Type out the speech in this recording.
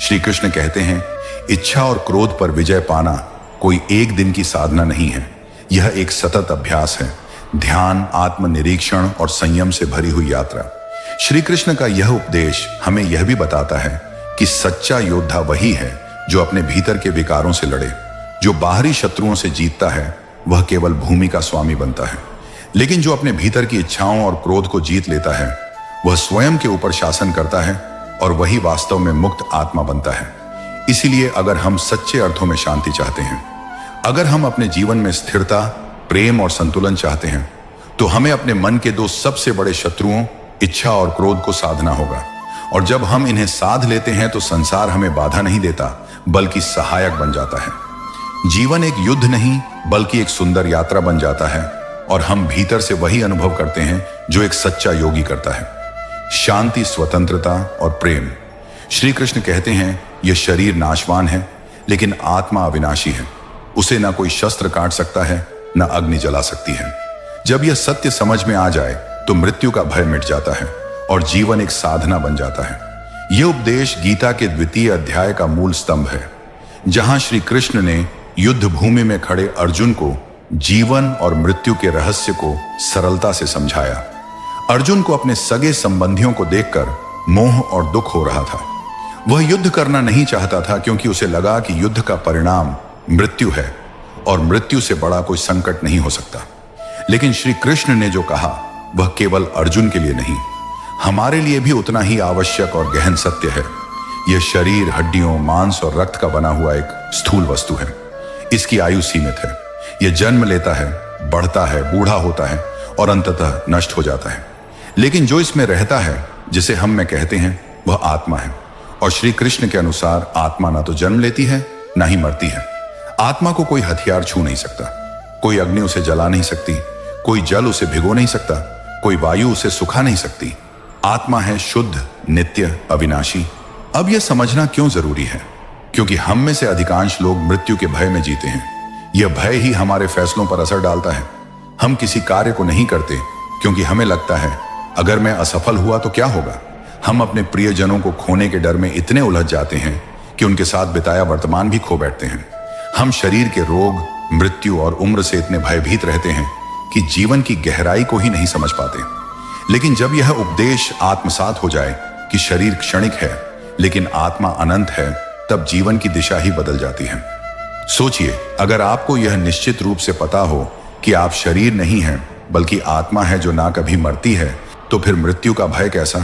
श्री कृष्ण कहते हैं, इच्छा और क्रोध पर विजय पाना कोई एक दिन की साधना नहीं है, यह एक सतत अभ्यास है, ध्यान, आत्मनिरीक्षण और संयम से भरी हुई यात्रा। श्री कृष्ण का यह उपदेश हमें यह भी बताता है कि सच्चा योद्धा वही है जो अपने भीतर के विकारों से लड़े। जो बाहरी शत्रुओं से जीतता है वह केवल भूमि का स्वामी बनता है, लेकिन जो अपने भीतर की इच्छाओं और क्रोध को जीत लेता है वह स्वयं के ऊपर शासन करता है और वही वास्तव में मुक्त आत्मा बनता है। इसीलिए अगर हम सच्चे अर्थों में शांति चाहते हैं, अगर हम अपने जीवन में स्थिरता, प्रेम और संतुलन चाहते हैं, तो हमें अपने मन के दो सबसे बड़े शत्रुओं इच्छा और क्रोध को साधना होगा। और जब हम इन्हें साध लेते हैं तो संसार हमें बाधा नहीं देता बल्कि सहायक बन जाता है। जीवन एक युद्ध नहीं बल्कि एक सुंदर यात्रा बन जाता है और हम भीतर से वही अनुभव करते हैं जो एक सच्चा योगी करता है, शांति, स्वतंत्रता और प्रेम। श्री कृष्ण कहते हैं, यह शरीर नाशवान है लेकिन आत्मा अविनाशी है, उसे ना कोई शस्त्र काट सकता है ना अग्नि जला सकती है। जब यह सत्य समझ में आ जाए तो मृत्यु का भय मिट जाता है और जीवन एक साधना बन जाता है। यह उपदेश गीता के 2वें अध्याय का मूल स्तंभ है, जहां श्री कृष्ण ने युद्ध भूमि में खड़े अर्जुन को जीवन और मृत्यु के रहस्य को सरलता से समझाया। अर्जुन को अपने सगे संबंधियों को देखकर मोह और दुख हो रहा था। वह युद्ध करना नहीं चाहता था क्योंकि उसे लगा कि युद्ध का परिणाम मृत्यु है और मृत्यु से बड़ा कोई संकट नहीं हो सकता। लेकिन श्री कृष्ण ने जो कहा वह केवल अर्जुन के लिए नहीं, हमारे लिए भी उतना ही आवश्यक और गहन सत्य है। यह शरीर हड्डियों, मांस और रक्त का बना हुआ एक स्थूल वस्तु है। इसकी आयु सीमित है। यह जन्म लेता है, बढ़ता है, बूढ़ा होता है और अंततः नष्ट हो जाता है। लेकिन जो इसमें रहता है, जिसे हम में कहते हैं, वह आत्मा है। और श्री कृष्ण के अनुसार आत्मा ना तो जन्म लेती है ना ही मरती है। आत्मा को कोई हथियार छू नहीं सकता, कोई अग्नि उसे जला नहीं सकती, कोई जल उसे भिगो नहीं सकता, कोई वायु उसे सुखा नहीं सकती। आत्मा है शुद्ध, नित्य, अविनाशी। अब यह समझना क्यों जरूरी है? क्योंकि हम में से अधिकांश लोग मृत्यु के भय में जीते हैं। यह भय ही हमारे फैसलों पर असर डालता है। हम किसी कार्य को नहीं करते क्योंकि हमें लगता है अगर मैं असफल हुआ तो क्या होगा। हम अपने प्रियजनों को खोने के डर में इतने उलझ जाते हैं कि उनके साथ बिताया वर्तमान भी खो बैठते हैं। हम शरीर के रोग, मृत्यु और उम्र से इतने भयभीत रहते हैं कि जीवन की गहराई को ही नहीं समझ पाते। लेकिन जब यह उपदेश आत्मसात हो जाए कि शरीर क्षणिक है लेकिन आत्मा अनंत है, तब जीवन की दिशा ही बदल जाती है। सोचिए, अगर आपको यह निश्चित रूप से पता हो कि आप शरीर नहीं हैं बल्कि आत्मा है जो ना कभी मरती है, तो फिर मृत्यु का भय कैसा?